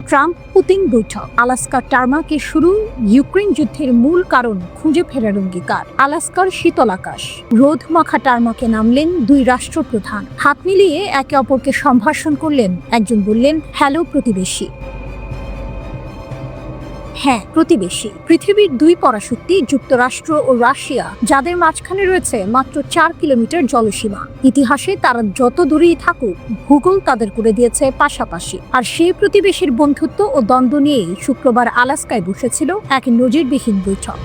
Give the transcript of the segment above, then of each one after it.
Trump Putin বৈঠক, আলাস্কার টারমাকে শুরু, ইউক্রেন যুদ্ধের মূল কারণ খুঁজে ফেরার অঙ্গীকার, আলাস্কার শীতল আকাশ, রোদ মাখা টারমাকে নামলেন দুই রাষ্ট্রপ্রধান, হাত মিলিয়ে একে অপরকে সম্ভাষণ করলেন। একজন বললেন, হ্যালো প্রতিবেশী। হ্যাঁ, প্রতিবেশী। পৃথিবীর দুই পরাশক্তি যুক্তরাষ্ট্র ও রাশিয়া, যাদের মাঝখানে রয়েছে মাত্র 4 কিলোমিটার জলসীমা। ইতিহাসে তারা যত দূরেই থাকুক, ভূগোল তাদের করে দিয়েছে পাশাপাশি। আর সেই প্রতিবেশীর বন্ধুত্ব ও দ্বন্দ্ব নিয়েই শুক্রবার আলাস্কায় বসেছিল এক নজিরবিহীন বৈঠক।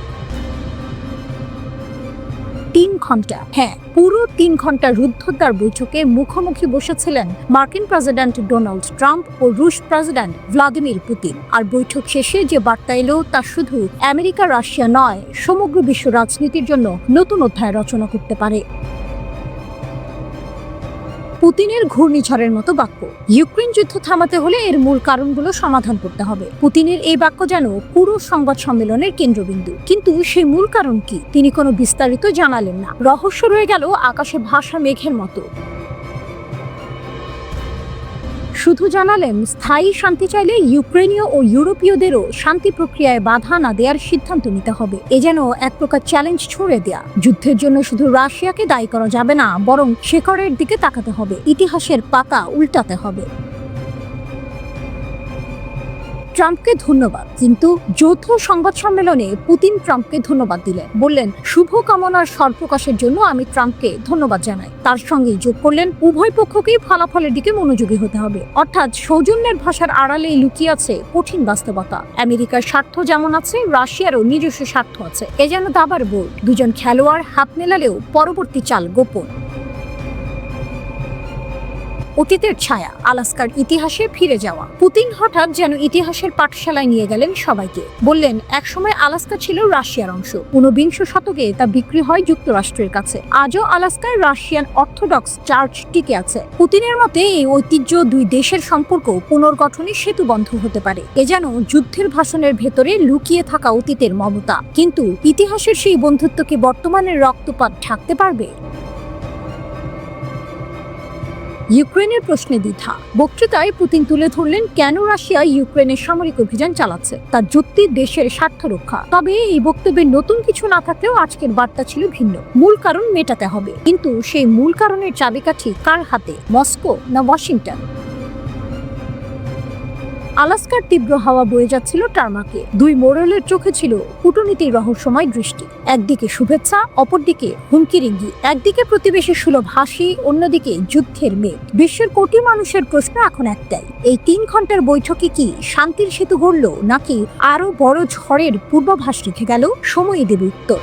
3 ঘন্টা, হ্যাঁ পুরো 3 ঘন্টা রুদ্ধদ্বার বৈঠকে মুখোমুখি বসেছিলেন মার্কিন প্রেসিডেন্ট ডোনাল্ড ট্রাম্প ও রুশ প্রেসিডেন্ট ভ্লাদিমির পুতিন। আর বৈঠক শেষে যে বার্তা এলো তা শুধু আমেরিকা রাশিয়া নয়, সমগ্র বিশ্ব রাজনীতির জন্য নতুন অধ্যায় রচনা করতে পারে। পুতিনের ঘূর্ণিঝড়ের মতো বাক্য, ইউক্রেন যুদ্ধ থামাতে হলে এর মূল কারণগুলো সমাধান করতে হবে। পুতিনের এই বাক্য যেন পুরো সংবাদ সম্মেলনের কেন্দ্রবিন্দু। কিন্তু সেই মূল কারণ কি, তিনি কোনো বিস্তারিত জানালেন না। রহস্য রয়ে গেল আকাশে ভাসা মেঘের মতো। শুধু জানালেন, স্থায়ী শান্তি চাইলে ইউক্রেনীয় ও ইউরোপীয়দেরও শান্তি প্রক্রিয়ায় বাধা না দেওয়ার সিদ্ধান্ত নিতে হবে। এ যেন এক প্রকার চ্যালেঞ্জ ছুড়ে দেয়া। যুদ্ধের জন্য শুধু রাশিয়াকে দায়ী করা যাবে না, বরং শেকড়ের দিকে তাকাতে হবে, ইতিহাসের পাতা উল্টাতে হবে। ট্রাম্পকে ধন্যবাদ। কিন্তু যৌথ সংবাদ সম্মেলনে পুতিন ট্রাম্পকে ধন্যবাদ দিলেন, বললেন, শুভ কামনার স্বরপ্রকাশের জন্য আমি ট্রাম্পকে ধন্যবাদ জানাই। তার সঙ্গে যোগ করলেন, উভয় পক্ষকেই ফলাফলের দিকে মনোযোগী হতে হবে। অর্থাৎ সৌজন্যের ভাষার আড়ালেই লুকিয়ে আছে কঠিন বাস্তবতা। আমেরিকার স্বার্থ যেমন আছে, রাশিয়ারও নিজস্ব স্বার্থ আছে। এ যেন দাবার বোর্ড, দুজন খেলোয়াড় হাত মেলালেও পরবর্তী চাল গোপন। অতীতের ছায়া, আলাস্কার ইতিহাসে ফিরে যাওয়া। পুতিন হঠাৎ যেন ইতিহাসের পাঠশালায় নিয়ে গেলেন সবাইকে। বললেন, একসময় আলাস্কা ছিল রাশিয়ার অংশ। 19 শতকে তা বিক্রি হয় যুক্তরাষ্ট্রের কাছে। আজও আলাস্কায় রাশিয়ান অর্থোডক্স চার্চ টিকে আছে। পুতিনের মতে এই ঐতিহ্য দুই দেশের সম্পর্ক পুনর্গঠনে সেতুবন্ধ হতে পারে। এ যেন যুদ্ধের ভাষণের ভেতরে লুকিয়ে থাকা অতীতের মমতা। কিন্তু ইতিহাসের সেই বন্ধুত্বকে বর্তমানের রক্তপাত ঢাকতে পারবে? ইউক্রেনের প্রশ্নে দ্বিধা। বক্তৃতায় পুতিন তুলে ধরলেন কেন রাশিয়া ইউক্রেনের সামরিক অভিযান চালাচ্ছে। তার যুক্তি দেশের স্বার্থ রক্ষা। তবে এই বক্তব্যে নতুন কিছু না থাকলেও আজকের বার্তা ছিল ভিন্ন। মূল কারণ মেটাতে হবে, কিন্তু সেই মূল কারণের চাবিকাঠি কার হাতে, মস্কো না ওয়াশিংটন? আলাস্কার তীব্র হাওয়া বয়ে যাচ্ছিল টারমাকে। দুই মোড়লের চোখে ছিল কূটনীতির রহস্যময় দৃষ্টি। একদিকে শুভেচ্ছা, অপরদিকে হুমকির ইঙ্গিত। একদিকে প্রতিবেশী সুলভ হাসি, অন্যদিকে যুদ্ধের মেঘ। বিশ্বের কোটি মানুষের প্রশ্ন এখন একটাই, এই 3 ঘন্টার বৈঠকে কি শান্তির সেতু গড়ল, নাকি আরো বড় ঝড়ের পূর্বাভাস রেখে গেল? সময়ই দেবে উত্তর।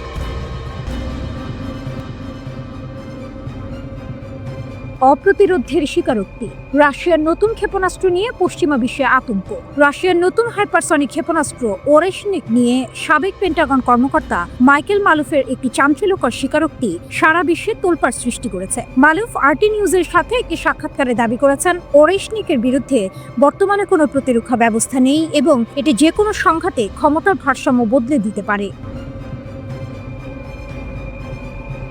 অপ্রতিরোধের স্বীকারোক্তি। রাশিয়ার নতুন ক্ষেপণাস্ত্র নিয়ে পশ্চিমা বিশ্বে আতঙ্ক। রাশিয়ার নতুন হাইপারসনিক ক্ষেপণাস্ত্র ওরেশনিক নিয়ে সাবেক পেন্টাগন কর্মকর্তা মাইকেল মালুফের একটি চাঞ্চল্যকর স্বীকারোক্তি সারা বিশ্বে তোলপাড় সৃষ্টি করেছে। মালুফ আরটি নিউজের সাথে একটি সাক্ষাৎকারে দাবি করেছেন, ওরেশনিকের বিরুদ্ধে বর্তমানে কোনো প্রতিরক্ষা ব্যবস্থা নেই এবং এটি যে কোনো সংঘাতে ক্ষমতার ভারসাম্য বদলে দিতে পারে।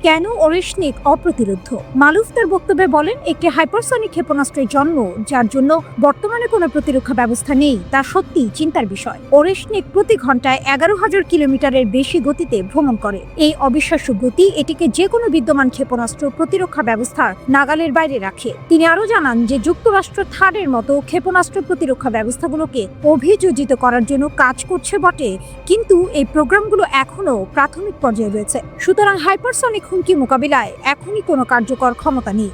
কেন ওরেশনিক অপ্রতিরোধ? মালুফ তার বক্তব্যে বলেন, একটি হাইপারসনিক ক্ষেপণাস্ত্রের জন্ম, যার জন্য বর্তমানে কোনো প্রতিরক্ষা ব্যবস্থা নেই, তা সত্যি চিন্তার বিষয়। ওরেশনিক প্রতি ঘন্টায় 11,000 কিলোমিটারের বেশি গতিতে ভ্রমণ করে। এই অবিশ্বাস্য গতি এটিকে যে কোনো বিদ্যমান ক্ষেপণাস্ত্র প্রতিরক্ষা ব্যবস্থার নাগালের বাইরে রাখে। তিনি আরও জানান যে যুক্তরাষ্ট্র থার্ডের মতো ক্ষেপণাস্ত্র প্রতিরক্ষা ব্যবস্থাগুলোকে অভিযোজিত করার জন্য কাজ করছে বটে, কিন্তু এই প্রোগ্রামগুলো এখনও প্রাথমিক পর্যায়ে রয়েছে। সুতরাং হাইপারসনিক হুমকি মোকাবিলায় এখনই কোনো কার্যকর ক্ষমতা নেই।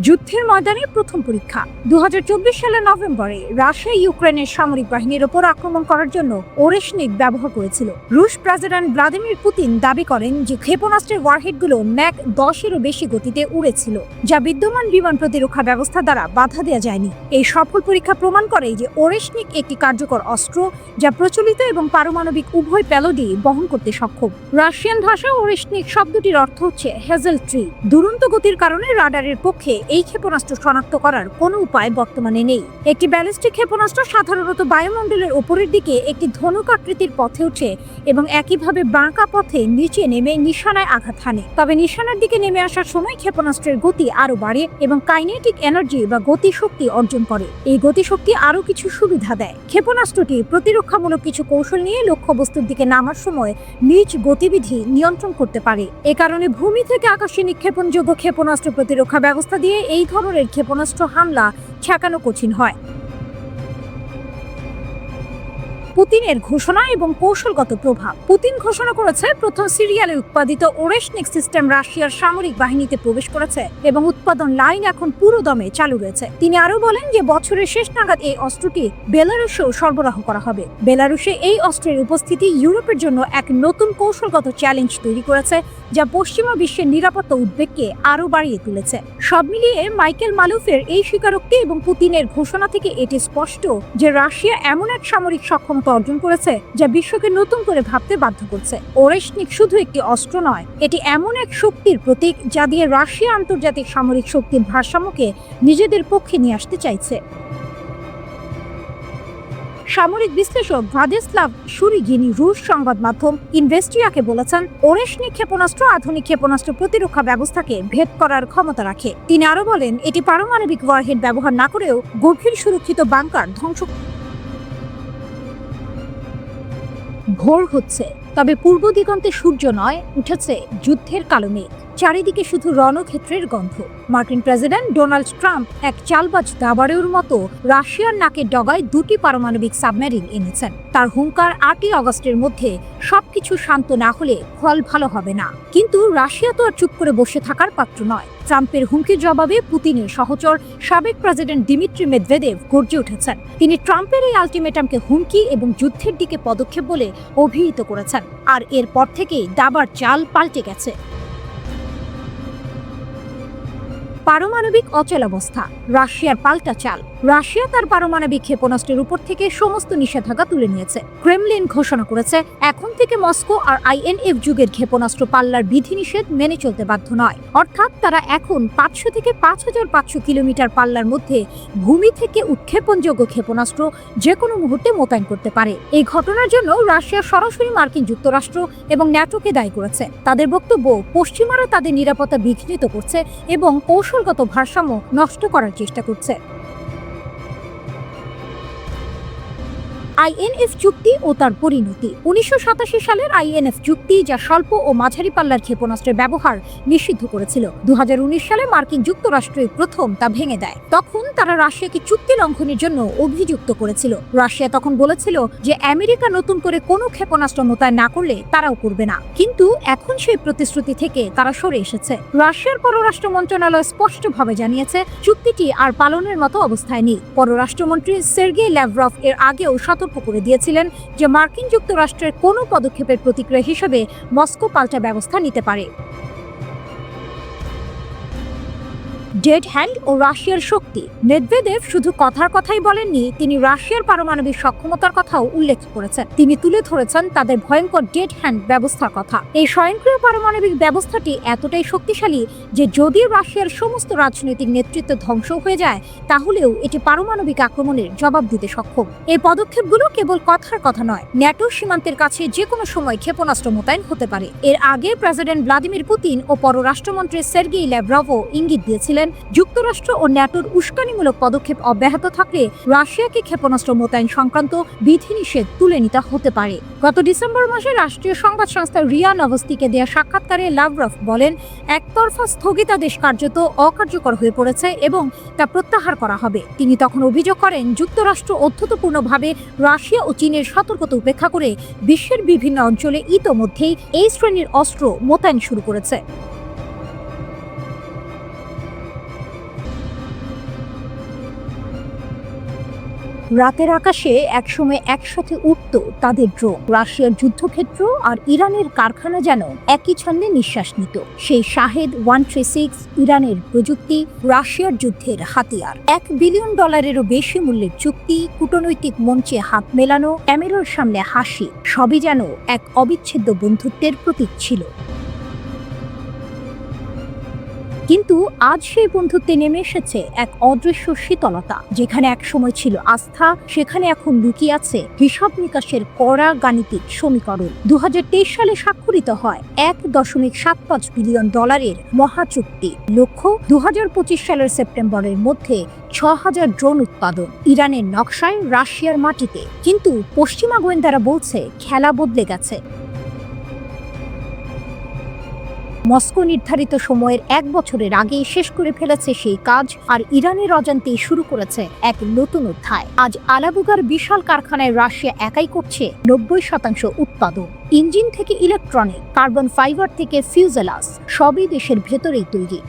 যুদ্ধের ময়দানে প্রথম পরীক্ষা। 2024 সালের নভেম্বরে রাশিয়া ইউক্রেনের সামরিক বাহিনীর ওপর আক্রমণ করার জন্য ওরেশনিক ব্যবহার করেছিল। রুশ প্রেসিডেন্ট ভ্লাদিমির পুতিন দাবি করেন যে ক্ষেপণাস্ত্রের ওয়ারহেডগুলো ম্যাক 10-এরও বেশি গতিতে উড়েছিল, যা বিদ্যমান বিমান প্রতিরক্ষা ব্যবস্থা দ্বারা বাধা দেওয়া যায়নি। এই সফল পরীক্ষা প্রমাণ করে যে ওরেশনিক একটি কার্যকর অস্ত্র, যা প্রচলিত এবং পারমাণবিক উভয় প্যালোডি বহন করতে সক্ষম। রাশিয়ান ভাষা ওরেশনিক শব্দটির অর্থ হচ্ছে হেজেল ট্রি। দুরন্ত গতির কারণে রাডারের পক্ষে এই ক্ষেপণাস্ত্র শনাক্ত করার কোনো উপায় বর্তমানে নেই। একটি ব্যালিস্টিক ক্ষেপণাস্ত্র সাধারণত বায়ুমণ্ডলের উপরের দিকে একটি ধনুক আকৃতির পথে ওঠে এবং একইভাবে বাঁকা পথে নিচে নেমে নিশানায় আঘাত হানে। তবে নিশানার দিকে নেমে আসার সময় ক্ষেপণাস্ত্রের গতি আরো বাড়ে এবং কাইনেটিক এনার্জি বা গতিশক্তি অর্জন করে। এই গতিশক্তি আরো কিছু সুবিধা দেয়। ক্ষেপণাস্ত্রটি প্রতিরক্ষামূলক কিছু কৌশল নিয়ে লক্ষ্যবস্তুর দিকে নামার সময় নিজ গতিবিধি নিয়ন্ত্রণ করতে পারে। এ কারণে ভূমি থেকে আকাশে নিক্ষেপণযোগ্য ক্ষেপণাস্ত্র প্রতিরক্ষা ব্যবস্থা দিয়ে এই ধরনের ক্ষেপণাস্ত্র হামলা ঠেকানো কঠিন হয়। পুতিনের ঘোষণা এবং কৌশলগত প্রভাব। পুতিন ঘোষণা করেছে প্রথম সিরিয়ালে উৎপাদিত ওরেশনিক সিস্টেম রাশিয়ার সামরিক বাহিনীতে প্রবেশ করেছে এবং উৎপাদন লাইন এখন পুরো দমে চালু রয়েছে। তিনি আরো বলেন যে বছরের শেষ নাগাদ এই অস্ত্রটি বেলারুশেও সরবরাহ করা হবে। বেলারুশে এই অস্ত্রের উপস্থিতি ইউরোপের জন্য এক নতুন কৌশলগত চ্যালেঞ্জ তৈরি করেছে, যা পশ্চিমা বিশ্বের নিরাপত্তা উদ্বেগকে আরো বাড়িয়ে তুলেছে। সব মিলিয়ে মাইকেল মালুফের এই স্বীকারোক্তি এবং পুতিনের ঘোষণা থেকে এটি স্পষ্ট যে রাশিয়া এমন এক সামরিক সক্ষমতা অর্জন করেছে যা বিশ্বকে নতুন করে ভাবতে বাধ্য করছে। ওরেশনিক শুধু একটি অস্ত্র নয়, এটি এমন এক শক্তির প্রতীক যা দিয়ে রাশিয়া আন্তর্জাতিক সামরিক শক্তির ভারসাম্যকে নিজেদের পক্ষে নিয়ে আসতে চাইছে। সামরিক বিশ্লেষক ভ্লাদিস্লাভ শুরিগিনি রুশ সংবাদ মাধ্যম ইনভেস্টিয়াকে বলেছেন, ওরেশনিক ক্ষেপণাস্ত্র আধুনিক ক্ষেপণাস্ত্র প্রতিরক্ষা ব্যবস্থাকে ভেদ করার ক্ষমতা রাখে। তিনি আরো বলেন, এটি পারমাণবিক ওয়ারহেড ব্যবহার না করেও গভীর সুরক্ষিত বাংকার ধ্বংস। ভোর হচ্ছে, তবে পূর্ব দিগন্তে সূর্য নয়, উঠেছে যুদ্ধের কালো মেঘ। চারিদিকে শুধু রণক্ষেত্রের গন্ধ। মার্কিন প্রেসিডেন্ট ডোনাল্ড ট্রাম্প এক চালবাজ দাবাড়ের মতো রাশিয়ার নাকের ডগায় দুটি পারমাণবিক সাবমেরিন এনেছেন। তার হুঙ্কার 8ই আগস্টের মধ্যে সবকিছু শান্ত না হলে ফল ভালো হবে না। কিন্তু রাশিয়া তো আর চুপ করে বসে থাকার পাত্র নয়। ট্রাম্পের হুমকির জবাবে পুতিনের সহচর সাবেক প্রেসিডেন্ট দিমিত্রি মেদভেদেভ গর্জে উঠেছেন। তিনি ট্রাম্পের এই আলটিমেটামকে হুমকি এবং যুদ্ধের দিকে পদক্ষেপ বলে অভিহিত করেছেন। আর এরপর থেকেই দাবার চাল পাল্টে গেছে। পারমাণবিক অচলাবস্থা, রাশিয়ার পাল্টা চাল। রাশিয়া তার পারমাণবিক ক্ষেপণাস্ত্রের উপর থেকে সমস্ত নিষেধাজ্ঞা তুলে নিয়েছে। ক্রেমলিন ঘোষণা করেছে এখন থেকে মস্কো আর আইএনএফ যুগের ক্ষেপণাস্ত্র পাল্লার বিধিনিষেধ মেনে চলতে বাধ্য নয়। অর্থাৎ তারা এখন 500 থেকে 5500 কিলোমিটার পাল্লার মধ্যে ভূমি থেকে উৎক্ষেপণযোগ্য ক্ষেপণাস্ত্র যে কোনো মুহূর্তে মোতায়েন করতে পারে। এই ঘটনার জন্য রাশিয়া সরাসরি মার্কিন যুক্তরাষ্ট্র এবং ন্যাটোকে দায়ী করেছে। তাদের বক্তব্য, পশ্চিমারা তাদের নিরাপত্তা বিঘ্নিত করছে এবং কৌশলগত ভারসাম্য নষ্ট করার চেষ্টা করছে। আইএনএফ চুক্তি ও তার পরিণতি। 1987 সালের আইএনএফ চুক্তি, যা স্বল্প ও মাঝারি পাল্লার ক্ষেপণাস্ত্রের ব্যবহার নিষিদ্ধ করেছিল, 2019 সালে মার্কিন যুক্তরাষ্ট্রই প্রথম তা ভেঙে দেয়। তখন তারা রাশিয়াকে চুক্তি লঙ্ঘনের জন্য অভিযুক্ত করেছিল। রাশিয়া তখন বলেছিল যে আমেরিকা নতুন করে কোনো ক্ষেপণাস্ত্র মোতায়েন না করলে তারাও করবে না। কিন্তু এখন সেই প্রতিশ্রুতি থেকে তারা সরে এসেছে। রাশিয়ার পররাষ্ট্র মন্ত্রণালয় স্পষ্টভাবে জানিয়েছে চুক্তিটি আর পালনের মতো অবস্থায় নেই। পররাষ্ট্রমন্ত্রী সের্গেই ল্যাভরভ এর আগেও সতর্ক করে দিয়েছিলেন যে মার্কিন যুক্তরাষ্ট্রের কোনো পদক্ষেপের প্রতিক্রিয়া হিসেবে মস্কো পাল্টা ব্যবস্থা নিতে পারে। ডেড হ্যান্ড ও রাশিয়ার শক্তি। মেদভেদেভ শুধু কথার কথাই বলেননি, তিনি রাশিয়ার পারমাণবিক সক্ষমতার কথাও উল্লেখ করেছেন। তিনি তুলে ধরেছেন তাদের ভয়ঙ্কর ডেড হ্যান্ড ব্যবস্থার কথা। এই স্বয়ংক্রিয় পারমাণবিক ব্যবস্থাটি এতটাই শক্তিশালী যে যদি রাশিয়ার সমস্ত রাজনৈতিক নেতৃত্ব ধ্বংস হয়ে যায়, তাহলেও এটি পারমাণবিক আক্রমণের জবাব দিতে সক্ষম। এই পদক্ষেপগুলো কেবল কথার কথা নয়, ন্যাটো সীমান্তের কাছে যে কোনো সময় ক্ষেপণাস্ত্র মোতায়েন হতে পারে। এর আগে প্রেসিডেন্ট ভ্লাদিমির পুতিন ও পররাষ্ট্রমন্ত্রী সের্গেই ল্যাভরভও ইঙ্গিত দিয়েছিলেন যুক্তরাষ্ট্র ও ন্যাটোর উস্কানিমূলক পদক্ষেপ অব্যাহত থাকলে রাশিয়াকে ক্ষেপণাস্ত্র মোতায়েন সংক্রান্ত বিধিনিষেধ তুলে নিতে হতে পারে। গত ডিসেম্বর মাসে রাষ্ট্রীয় সংবাদ সংস্থা রিয়া নভস্তিকে দেয়া সাক্ষাৎকারে লাভরভ বলেন, একতরফা স্থগিতাদেশ কার্যত অকার্যকর হয়ে পড়েছে এবং তা প্রত্যাহার করা হবে। তিনি তখন অভিযোগ করেন যুক্তরাষ্ট্র অত্যন্তপূর্ণভাবে রাশিয়া ও চীনের সতর্কতা উপেক্ষা করে বিশ্বের বিভিন্ন অঞ্চলে ইতোমধ্যেই এই শ্রেণীর অস্ত্র মোতায়েন শুরু করেছে। রাতের আকাশে একসময় একসাথে উঠত তাদের ড্রোন। রাশিয়ার যুদ্ধক্ষেত্র আর ইরানের কারখানা যেন একই ছন্দে নিঃশ্বাস নিত। সেই শাহেদ 136 ইরানের প্রযুক্তি, রাশিয়ার যুদ্ধের হাতিয়ার। $1 বিলিয়ন বেশি মূল্যের চুক্তি, কূটনৈতিক মঞ্চে হাত মেলানো, ক্যামেরার সামনে হাসি, সবই যেন এক অবিচ্ছেদ্য বন্ধুত্বের প্রতীক ছিল। কিন্তু আজ সেই বন্ধুত্বে নেমে এসেছে এক অদৃশ্য শীতলতা। যেখানে এক সময় ছিল আস্থা, সেখানে এখন লুকিয়ে আছে হিসাব নিকাশের কড়া গাণিতিক সমীকরণ। 2023 সালে স্বাক্ষরিত হয় $1.75 বিলিয়ন মহাচুক্তি। লক্ষ্য 2025 সালের সেপ্টেম্বরের মধ্যে 6,000 ড্রোন উৎপাদন, ইরানের নকশায় রাশিয়ার মাটিতে। কিন্তু পশ্চিমা গোয়েন্দারা বলছে খেলা বদলে গেছে। মস্কো নির্ধারিত সময়ের 1 বছরের আগেই শেষ করে ফেলেছে সেই কাজ, আর ইরানের অজান্তেই শুরু করেছে এক নতুন অধ্যায়। আজ আলাবুগার বিশাল কারখানায় রাশিয়া একাই করছে 90% উৎপাদন। ইঞ্জিন থেকে ইলেকট্রনিক, কার্বন ফাইবার থেকে ফিউজেলাস, সবই দেশের ভেতরেই তৈরি।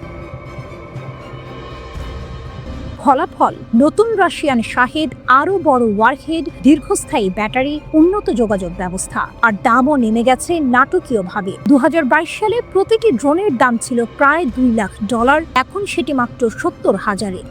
ফলাফল নতুন রাশিয়ান শাহেদ, আরও বড় ওয়ারহেড, দীর্ঘস্থায়ী ব্যাটারি, উন্নত যোগাযোগ ব্যবস্থা, আর দামও নেমে গেছে নাটকীয়ভাবে। 2022 সালে প্রতিটি ড্রোনের দাম ছিল প্রায় $2 লাখ, এখন সেটি মাত্র 70,000-এ।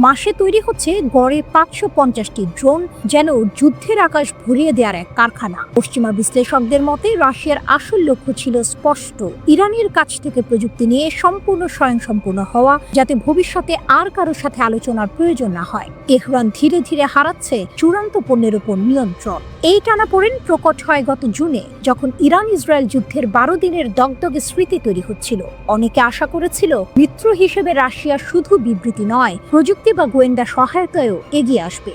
মাসে তৈরি হচ্ছে গড়ে 550টি ড্রোন, যেন যুদ্ধের আকাশ ভরিয়ে দেওয়ার এক কারখানা। পশ্চিমা বিশ্লেষকদের মতে রাশিয়ার আসল লক্ষ্য ছিল স্পষ্ট, ইরানের কাছ থেকে প্রযুক্তি নিয়ে সম্পূর্ণ স্বয়ংসম্পূর্ণ হওয়া, যাতে ভবিষ্যতে আর কারোর সাথে আলোচনার প্রয়োজন না হয়। তেহরান ধীরে ধীরে হারাচ্ছে চূড়ান্ত পণ্যের উপর নিয়ন্ত্রণ। এই টানাপোড়েন প্রকট হয় গত জুনে, যখন ইরান ইসরায়েল যুদ্ধের 12 দিনের দগদগে স্মৃতি তৈরি হচ্ছিল। অনেকে আশা করেছিল মিত্র হিসেবে রাশিয়া শুধু বিবৃতি নয়, প্রযুক্তি বা গোয়েন্দা সহায়তায়ও এগিয়ে আসবে।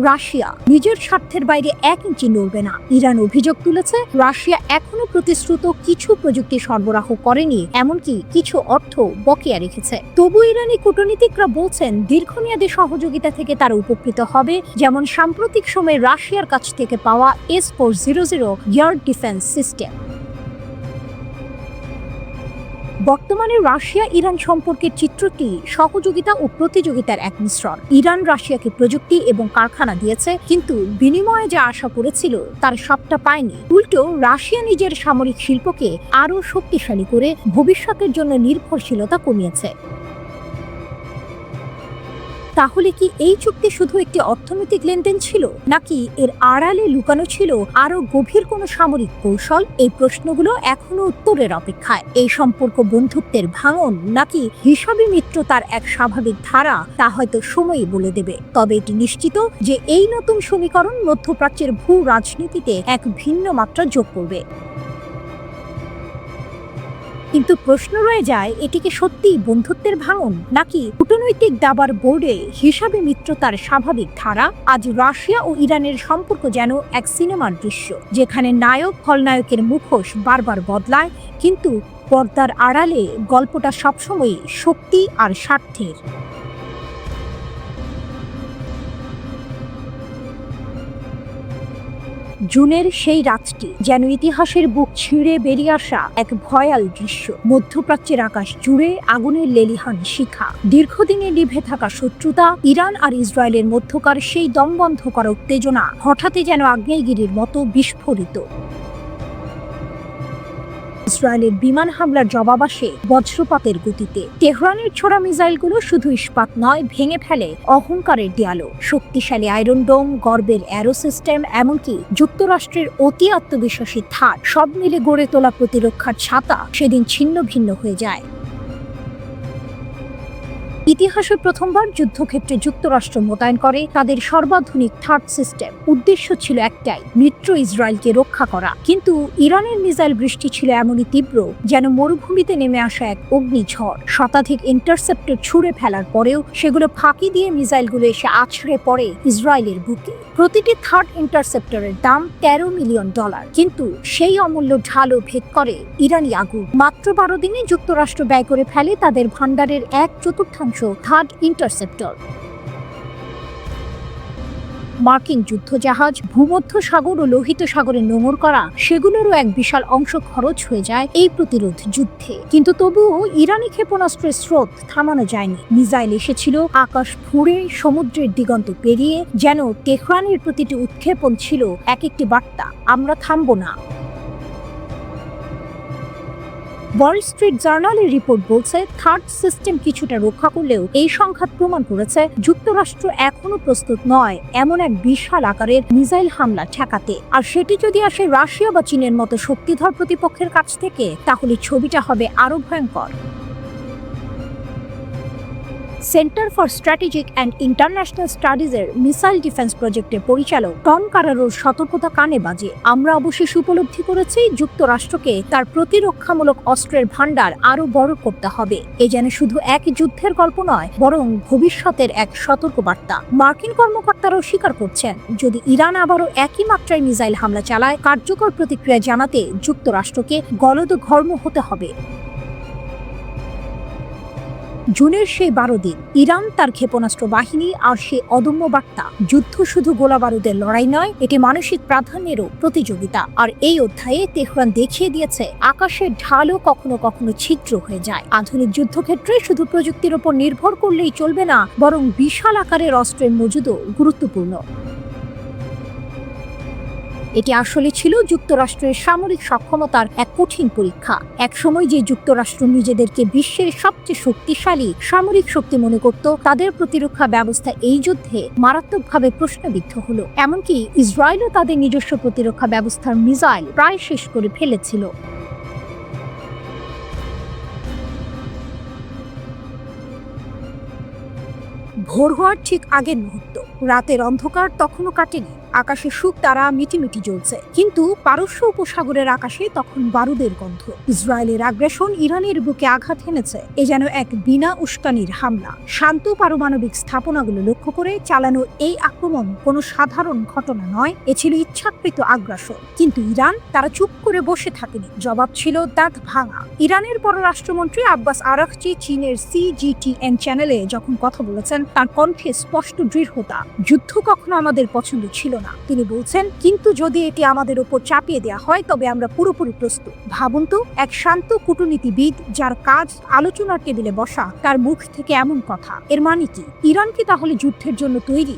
রাশিয়া নিজের স্বার্থের বাইরে 1 ইঞ্চি নড়বে না। ইরান অভিযোগ তুলেছে রাশিয়া এখনো প্রতিশ্রুত কিছু প্রযুক্তি সরবরাহ করেনি, এমনকি কিছু অর্থ বকেয়া রেখেছে। তবু ইরানি কূটনীতিকরা বলছেন দীর্ঘমেয়াদী সহযোগিতা থেকে তারা উপকৃত হবে, যেমন সাম্প্রতিক সময়ে রাশিয়ার কাছ থেকে পাওয়া S-400 এয়ার ডিফেন্স সিস্টেম। বর্তমানে রাশিয়া ইরান সম্পর্কের চিত্রটি সহযোগিতা ও প্রতিযোগিতার এক মিশ্রণ। ইরান রাশিয়াকে প্রযুক্তি এবং কারখানা দিয়েছে, কিন্তু বিনিময়ে যা আশা করেছিল তার সবটা পায়নি। উল্টো রাশিয়া নিজের সামরিক শিল্পকে আরও শক্তিশালী করে ভবিষ্যতের জন্য নির্ভরশীলতা কমিয়েছে। তাহলে কি এই চুক্তি শুধু একটি অর্থনৈতিক লেনদেন ছিল, নাকি এর আড়ালে লুকানো ছিল আরো গভীর কোনো সামরিক কৌশল? এই প্রশ্নগুলো এখনো উত্তরের অপেক্ষায়। এই সম্পর্ক বন্ধুত্বের ভাঙন, নাকি হিসাবি মিত্রতার এক স্বাভাবিক ধারা, তা হয়তো সময়ই বলে দেবে। তবে এটি নিশ্চিত যে এই নতুন সমীকরণ মধ্যপ্রাচ্যের ভূ রাজনীতিতে এক ভিন্ন মাত্রা যোগ করবে। কিন্তু প্রশ্ন রয়ে যায়, এটিকে সত্যিই বন্ধুত্বের ভাঙন, নাকি কূটনৈতিক দাবার বোর্ডে হিসাবে মিত্রতার স্বাভাবিক ধারা? আজ রাশিয়া ও ইরানের সম্পর্ক যেন এক সিনেমার দৃশ্য, যেখানে নায়ক খলনায়কের মুখোশ বারবার বদলায়, কিন্তু পর্দার আড়ালে গল্পটা সবসময় শক্তি আর স্বার্থের। জুনের সেই রাতটি যেন ইতিহাসের বুক ছিঁড়ে বেরিয়ে আসা এক ভয়াল দৃশ্য। মধ্যপ্রাচ্যের আকাশ জুড়ে আগুনের লেলিহান শিখা, দীর্ঘদিনে নিভে থাকা শত্রুতা, ইরান আর ইসরায়েলের মধ্যকার সেই দমবন্ধ করা উত্তেজনা হঠাৎই যেন আগ্নেয়গিরির মতো বিস্ফোরিত। ইসরায়েলের বিমান হামলার জবাব আসে বজ্রপাতের গতিতে। তেহরানের ছোড়া মিসাইলগুলো শুধু ইস্পাত নয়, ভেঙে ফেলে অহংকারের দেয়ালও। শক্তিশালী আয়রন ডোম, গর্বের অ্যারো সিস্টেম, এমনকি যুক্তরাষ্ট্রের অতি আত্মবিশ্বাসী থার, সব মিলে গড়ে তোলা প্রতিরক্ষার ছাতা সেদিন ছিন্ন ভিন্ন হয়ে যায়। ইতিহাসে প্রথমবার যুদ্ধক্ষেত্রে যুক্তরাষ্ট্র মোতায়েন করে তাদের সর্বাধুনিক থার্ড সিস্টেম। উদ্দেশ্য ছিল একটাই, মিত্র ইসরায়েলকে রক্ষা করা। কিন্তু ইরানের মিসাইল বৃষ্টি ছিল এমনই তীব্র, যেন মরুভূমিতে নেমে আসা এক অগ্নিঝড়। শতাধিক ইন্টারসেপ্টর ছুঁড়ে ফেলার পরেও সেগুলো ফাঁকি দিয়ে মিসাইলগুলো এসে আছড়ে পড়ে ইসরায়েলের বুকে। প্রতিটি থার্ড ইন্টারসেপ্টরের দাম $13 মিলিয়ন, কিন্তু সেই অমূল্য ঢালও ভেদ করে ইরানি আগুন। মাত্র 12 দিনে যুক্তরাষ্ট্র ব্যয় করে ফেলে তাদের ভান্ডারের 1/4 থার্ড ইন্টারসেপ্টর। মার্কিন যুদ্ধজাহাজ, ভূমধ্য সাগর ও লোহিত সাগরে নোঙর করা, সেগুলোরও এক বিশাল অংশ খরচ হয়ে যায় এই প্রতিরোধ যুদ্ধে। কিন্তু তবুও ইরানি ক্ষেপণাস্ত্রের স্রোত থামানো যায়নি। মিসাইল এসেছিল আকাশ ফুঁড়ে, সমুদ্রের দিগন্ত পেরিয়ে, যেন তেহরানের প্রতিটি উৎক্ষেপণ ছিল এক একটি বার্তা, আমরা থামবো না। ওয়াল স্ট্রিট জার্নালের রিপোর্ট বলছে থার্ড সিস্টেম কিছুটা রক্ষা করলেও এই সংঘাত প্রমাণ করেছে যুক্তরাষ্ট্র এখনো প্রস্তুত নয় এমন এক বিশাল আকারের মিসাইল হামলা ঠেকাতে। আর সেটি যদি আসে রাশিয়া বা চীনের মতো শক্তিধর প্রতিপক্ষের কাছ থেকে, তাহলে ছবিটা হবে আরো ভয়ঙ্কর। Centre for strategic and international স্টাডিজের মিসাইল ডিফেন্স প্রজেক্টের পরিচালক টম কারারোর সতর্কতা কানে বাজে। আমরা অবশেষ উপলব্ধি করেছি যুক্তরাষ্ট্রকে তার প্রতিরক্ষামূলক অস্ত্রের ভান্ডার আরো বড় করতে হবে। এ যেন শুধু এক যুদ্ধের গল্প নয়, বরং ভবিষ্যতের এক সতর্কবার্তা। মার্কিন কর্মকর্তারাও স্বীকার করছেন, যদি ইরান আবারও একই মাত্রায় মিসাইল হামলা চালায়, কার্যকর প্রতিক্রিয়া জানাতে যুক্তরাষ্ট্রকে গলদঘর্ম হতে হবে। জুনের সেই 12 দিন, ইরান তার ক্ষেপণাস্ত্র বাহিনী আর সেই অদম্য বার্তা। যুদ্ধ শুধু গোলাবারুদের লড়াই নয়, এটি মানসিক প্রাধান্যেরও প্রতিযোগিতা। আর এই অধ্যায়ে তেহরান দেখিয়ে দিয়েছে আকাশের ঢালও কখনো কখনো ছিদ্র হয়ে যায়। আধুনিক যুদ্ধক্ষেত্রে শুধু প্রযুক্তির উপর নির্ভর করলেই চলবে না, বরং বিশাল আকারের অস্ত্রের মজুদও গুরুত্বপূর্ণ। এটি আসলে ছিল যুক্তরাষ্ট্রের সামরিক সক্ষমতার এক কঠিন পরীক্ষা। একসময় যে যুক্তরাষ্ট্র নিজেদেরকে বিশ্বের সবচেয়ে শক্তিশালী সামরিক শক্তি মনে করত, তাদের প্রতিরক্ষা ব্যবস্থা এই যুদ্ধে মারাত্মকভাবে প্রশ্নবিদ্ধ হলো। এমনকি ইসরায়েলও তাদের নিজস্ব প্রতিরক্ষা ব্যবস্থার মিসাইল প্রায় শেষ করে ফেলেছিল। ভোর হওয়ার ঠিক আগের মুহূর্ত, রাতের অন্ধকার তখনও কাটেনি। আকাশে শুক তারা মিটিমিটি জ্বলছে, কিন্তু পারস্য উপসাগরের আকাশে তখন বারুদের গন্ধ। ইসরায়েলের আগ্রাসন ইরানের বুকে আঘাত হেনেছে। এ যেন এক বিনা উস্কানির হামলা। শান্ত পারমাণবিক স্থাপনাগুলো লক্ষ্য করে চালানো এই আক্রমণ কোনো সাধারণ ঘটনা নয়, এ ছিল ইচ্ছাকৃত আগ্রাসন। কিন্তু ইরান তারা চুপ করে বসে থাকেনি, জবাব ছিল দাঁত ভাঙা। ইরানের পররাষ্ট্রমন্ত্রী আব্বাস আরাকচি চীনের CGTN চ্যানেলে যখন কথা বলেছেন, তার কণ্ঠে স্পষ্ট দৃঢ়তা। যুদ্ধ কখনো আমাদের পছন্দ ছিল না, তিনি বলছেন, কিন্তু যদি এটি আমাদের উপর চাপিয়ে দেওয়া হয় তবে আমরা পুরোপুরি প্রস্তুত। ভাবুন তো, এক শান্ত কূটনীতিবিদ যার কাজ আলোচনার টেবিলে বসা, তার মুখ থেকে এমন কথা। এর মানে কি ইরান কি তাহলে যুদ্ধের জন্য তৈরি?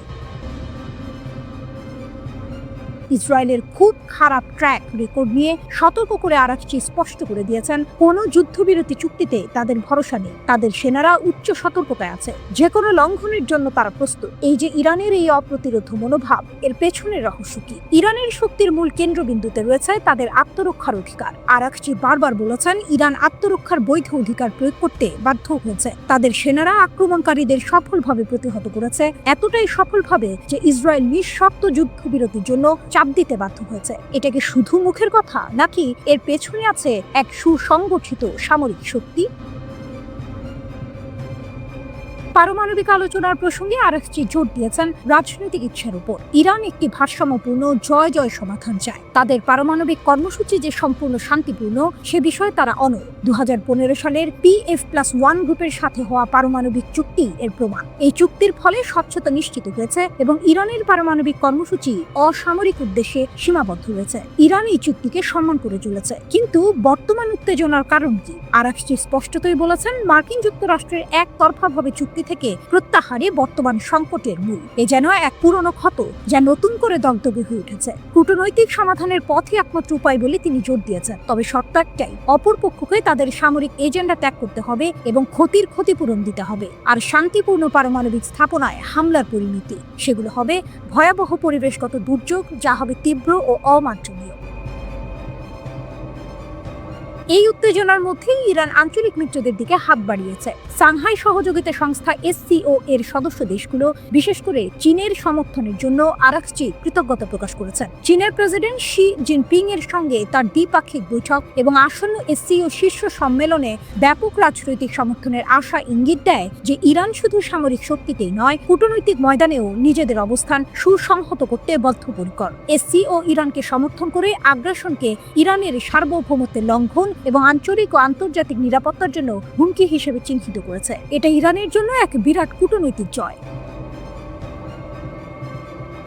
ইসরায়েলের খুব খারাপ ট্র্যাক রেকর্ড নিয়ে সতর্ক করে আরাকচি স্পষ্ট করে দিয়েছেন, কোনো যুদ্ধবিরতি চুক্তিতে তাদের ভরসা নেই। তাদের সেনারা উচ্চ সতর্কতায় আছে, যে কোনো লঙ্ঘনের জন্য তারা প্রস্তুত। এই যে ইরানের এই অপ্রতিরোধ মনোভাব, এর পেছনের রহস্য কি? ইরানের শক্তির মূল কেন্দ্রবিন্দুতে রয়েছে তাদের আত্মরক্ষার অধিকার। আরাকচি বারবার বলেছেন, ইরান আত্মরক্ষার বৈধ অধিকার প্রয়োগ করতে বাধ্য হয়েছে। তাদের সেনারা আক্রমণকারীদের সফলভাবে প্রতিহত করেছে, এতটাই সফলভাবে যে ইসরায়েল নিঃশর্ত যুদ্ধবিরতির জন্য চাপ দিতে বাধ্য হয়েছে। এটা কি শুধু মুখের কথা, নাকি এর পেছনে আছে এক সুসংগঠিত সামরিক শক্তি? পারমাণবিক আলোচনার প্রসঙ্গে আরাকচি জোর দিয়েছেন রাজনৈতিক ইচ্ছার উপর। ইরান একটি ভারসাম্যপূর্ণ জয় জয় সমাধান চায়। তাদের পারমাণবিক কর্মসূচি যে সম্পূর্ণ শান্তিপূর্ণ, সে বিষয়ে তারা অনড়। 2015 সালের PF+1 গ্রুপের সাথে হওয়া পারমাণবিক চুক্তি এর প্রমাণ। এই চুক্তির ফলে স্বচ্ছতা নিশ্চিত হয়েছে এবং ইরানের পারমাণবিক কর্মসূচি অসামরিক উদ্দেশ্যে সীমাবদ্ধ রয়েছে। ইরান এই চুক্তিকে সম্মান করে চলেছে। কিন্তু বর্তমান উত্তেজনার কারণ কি? আরাকচি স্পষ্টতই বলেছেন, মার্কিন যুক্তরাষ্ট্রের একতরফাভাবে চুক্তি থেকে প্রত্যাহারে বর্তমান সংকটের মূল। এ যেন এক পুরনো ক্ষত যা নতুন করে দগদগে হয়ে উঠেছে। কূটনৈতিক সমাধানের পথই একমাত্র উপায় বলে তিনি জোর দিয়েছেন। তবে শর্ত একটাই, অপর পক্ষকে তাদের সামরিক এজেন্ডা ত্যাগ করতে হবে এবং ক্ষতির ক্ষতিপূরণ দিতে হবে। আর শান্তিপূর্ণ পারমাণবিক স্থাপনায় হামলার পরিণতি, সেগুলো হবে ভয়াবহ পরিবেশগত দুর্যোগ, যা হবে তীব্র ও অমার্জনীয়। এই উত্তেজনার মধ্যেই ইরান আঞ্চলিক মিত্রদের দিকে হাত বাড়িয়েছে। সাংহাই সহযোগিতা সংস্থা SCO এর সদস্য দেশগুলো, বিশেষ করে চীনের সমর্থনের জন্য আরাকচি কৃতজ্ঞতা প্রকাশ করেছেন। চীনের প্রেসিডেন্ট শি জিনপিং এর সঙ্গে তার দ্বিপাক্ষিক বৈঠক এবং আসন্ন SCO শীর্ষ সম্মেলনে ব্যাপক রাজনৈতিক সমর্থনের আশা ইঙ্গিত দেয় যে ইরান শুধু সামরিক শক্তিতেই নয়, কূটনৈতিক ময়দানেও নিজেদের অবস্থান সুসংহত করতে বদ্ধপরিকর। SCO ইরানকে সমর্থন করে আগ্রাসনকে ইরানের সার্বভৌমত্বের লঙ্ঘন এবং আঞ্চলিক ও আন্তর্জাতিক নিরাপত্তার জন্য হুমকি হিসেবে চিহ্নিত করেছে। এটা ইরানের জন্য এক বিরাট কূটনৈতিক জয়।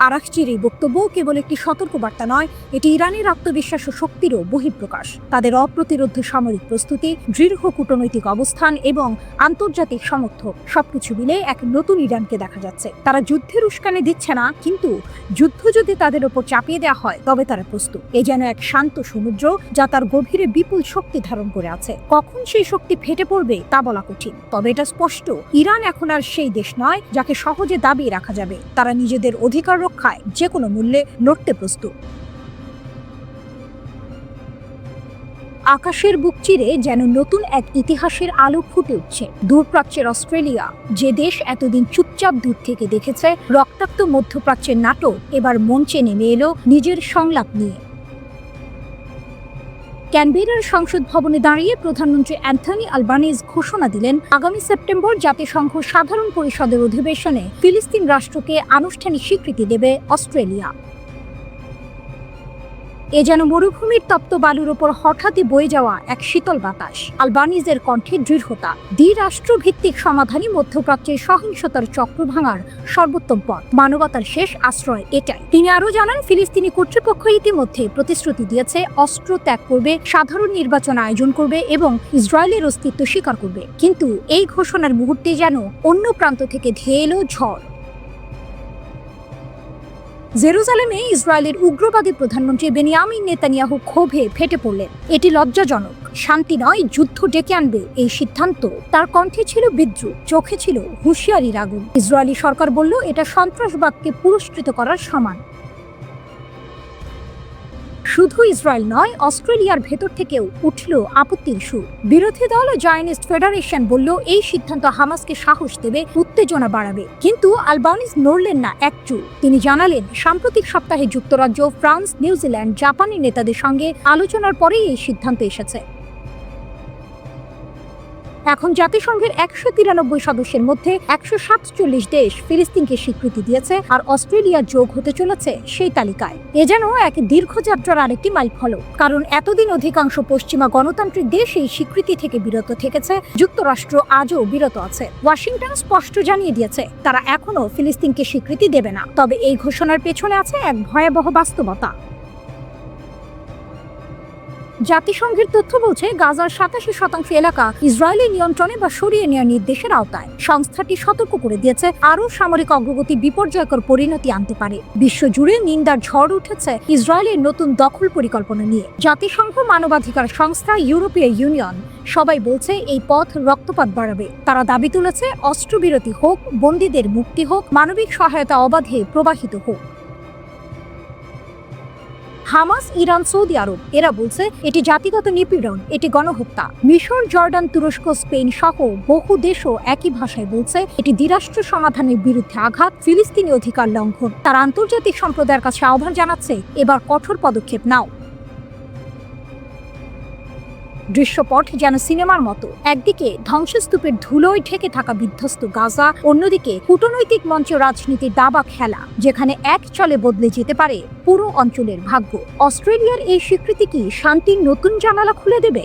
আরাকচির এই বক্তব্য কেবল একটি সতর্কবার্তা নয়, এটি ইরানের আত্মবিশ্বাস ও শক্তিরও বহিঃপ্রকাশ। তাদের অপ্রতিরোধ্য সামরিক প্রস্তুতি, দৃঢ় কূটনৈতিক অবস্থান এবং আন্তর্জাতিক সমর্থক সবকিছু মিলে এক নতুন ইরানকে দেখা যাচ্ছে। তারা যুদ্ধের উস্কানি দিচ্ছে না, কিন্তু যুদ্ধ যদি তাদের ওপর চাপিয়ে দেওয়া হয় তবে তারা প্রস্তুত। এ যেন এক শান্ত সমুদ্র যা তার গভীরে বিপুল শক্তি ধারণ করে আছে। কখন সেই শক্তি ফেটে পড়বে তা বলা কঠিন, তবে এটা স্পষ্ট, ইরান এখন আর সেই দেশ নয় যাকে সহজে দাবিয়ে রাখা যাবে। তারা নিজেদের অধিকার রক্ষায় যে কোনো মূল্যে লড়তে প্রস্তুত। আকাশের বুক চিরে যেন নতুন এক ইতিহাসের আলো ফুটে উঠছে। দূরপ্রাচ্যের অস্ট্রেলিয়া, যে দেশ এতদিন চুপচাপ দূর থেকে দেখেছে রক্তাক্ত মধ্যপ্রাচ্যের নাটক, এবার মঞ্চে নেমে এলো নিজের সংলাপ নিয়ে। ক্যানবেরার সংসদ ভবনে দাঁড়িয়ে প্রধানমন্ত্রী অ্যান্থনি আলবানিজ ঘোষণা দিলেন, আগামী সেপ্টেম্বর জাতিসংঘ সাধারণ পরিষদের অধিবেশনে ফিলিস্তিন রাষ্ট্রকে আনুষ্ঠানিক স্বীকৃতি দেবে অস্ট্রেলিয়া। এ যেন মরুভূমির তপ্ত বালুর ওপর হঠাৎই বয়ে যাওয়া এক শীতল বাতাস। আলবানিজের কণ্ঠে দৃঢ়তা, দ্বিরাষ্ট্রভিত্তিক সমাধানই মধ্যপ্রাচ্যের সহিংসতার চক্র ভাঙার সর্বোত্তম পথ, মানবতার শেষ আশ্রয় এটাই। তিনি আরও জানান, ফিলিস্তিনি কর্তৃপক্ষ ইতিমধ্যে প্রতিশ্রুতি দিয়েছে অস্ত্র ত্যাগ করবে, সাধারণ নির্বাচন আয়োজন করবে এবং ইসরায়েলের অস্তিত্ব স্বীকার করবে। কিন্তু এই ঘোষণার মুহূর্তে যেন অন্য প্রান্ত থেকে ধেয়ে এলো ঝড়। জেরুজালেমে ইসরায়েলের উগ্রবাদী প্রধানমন্ত্রী বেনিয়ামিন নেতানিয়াহু ক্ষোভে ফেটে পড়লেন। এটি লজ্জাজনক, শান্তি নয়, যুদ্ধ ডেকে আনবে এই সিদ্ধান্ত তার কণ্ঠে ছিল বিদ্রুপ, চোখে ছিল হুঁশিয়ারির আগুন। ইসরায়েলি সরকার বলল এটা সন্ত্রাসবাদকে পুরস্কৃত করার সমান। শুধু ইসরায়েল নয়, অস্ট্রেলিয়ার ভেতর থেকেও উঠল আপত্তির সুর। বিরোধী দল জায়নিস্ট ফেডারেশন বলল এই সিদ্ধান্ত হামাসকে সাহস দেবে, উত্তেজনা বাড়াবে। কিন্তু আলবানিজ নড়লেন না এক চুল। তিনি জানালেন, সাম্প্রতিক সপ্তাহে যুক্তরাজ্য, ফ্রান্স, নিউজিল্যান্ড, জাপানি নেতাদের সঙ্গে আলোচনার পরেই এই সিদ্ধান্ত এসেছে। এখন জাতিসংঘের 193 সদস্যের মধ্যে 147 দেশ ফিলিস্তিনকে স্বীকৃতি দিয়েছে, আর অস্ট্রেলিয়া যোগ হতে চলেছে সেই তালিকায়। এ যেন এক দীর্ঘযাত্রার আরেকটি মাইলফলক, কারণ এতদিন অধিকাংশ পশ্চিমা গণতান্ত্রিক দেশ এই স্বীকৃতি থেকে বিরত থেকেছে। যুক্তরাষ্ট্র আজও বিরত আছে। ওয়াশিংটন স্পষ্ট জানিয়ে দিয়েছে তারা এখনো ফিলিস্তিনকে স্বীকৃতি দেবে না। তবে এই ঘোষণার পেছনে আছে এক ভয়াবহ বাস্তবতা। জাতিসংঘের তথ্য বলছে, গাজার 87% এলাকা ইসরায়েলের নিয়ন্ত্রণে বা সরিয়ে নেওয়ার নির্দেশের আওতায়। সংস্থাটি সতর্ক করে দিয়েছে আরও সামরিক অগ্রগতি বিপর্যয়কর পরিণতি আনতে পারে। বিশ্বজুড়ে নিন্দার ঝড় উঠেছে ইসরায়েলের নতুন দখল পরিকল্পনা নিয়ে। জাতিসংঘ, মানবাধিকার সংস্থা, ইউরোপীয় ইউনিয়ন সবাই বলছে এই পথ রক্তপাত বাড়াবে। তারা দাবি তুলেছে অস্ত্রবিরতি হোক, বন্দীদের মুক্তি হোক, মানবিক সহায়তা অবাধে প্রবাহিত হোক। হামাস, ইরান, সৌদি আরব এরা বলছে এটি জাতিগত নিপীড়ন, এটি গণহত্যা। মিশর, জর্ডান, তুরস্ক, স্পেন সহ বহু দেশও একই ভাষায় বলছে এটি দ্বিরাষ্ট্র সমাধানের বিরুদ্ধে আঘাত, ফিলিস্তিনি অধিকার লঙ্ঘন। তারা আন্তর্জাতিক সম্প্রদায়ের কাছে আহ্বান জানাচ্ছে এবার কঠোর পদক্ষেপ নাও। দৃশ্যপট যেন সিনেমার মতো। একদিকে ধ্বংসস্তূপের ধুলোয় ঢেকে থাকা বিধ্বস্ত গাজা, অন্যদিকে কূটনৈতিক মঞ্চ রাজনীতির দাবা খেলা, যেখানে এক চলে বদলে যেতে পারে পুরো অঞ্চলের ভাগ্য। অস্ট্রেলিয়ার এই স্বীকৃতি কি শান্তির নতুন জানালা খুলে দেবে?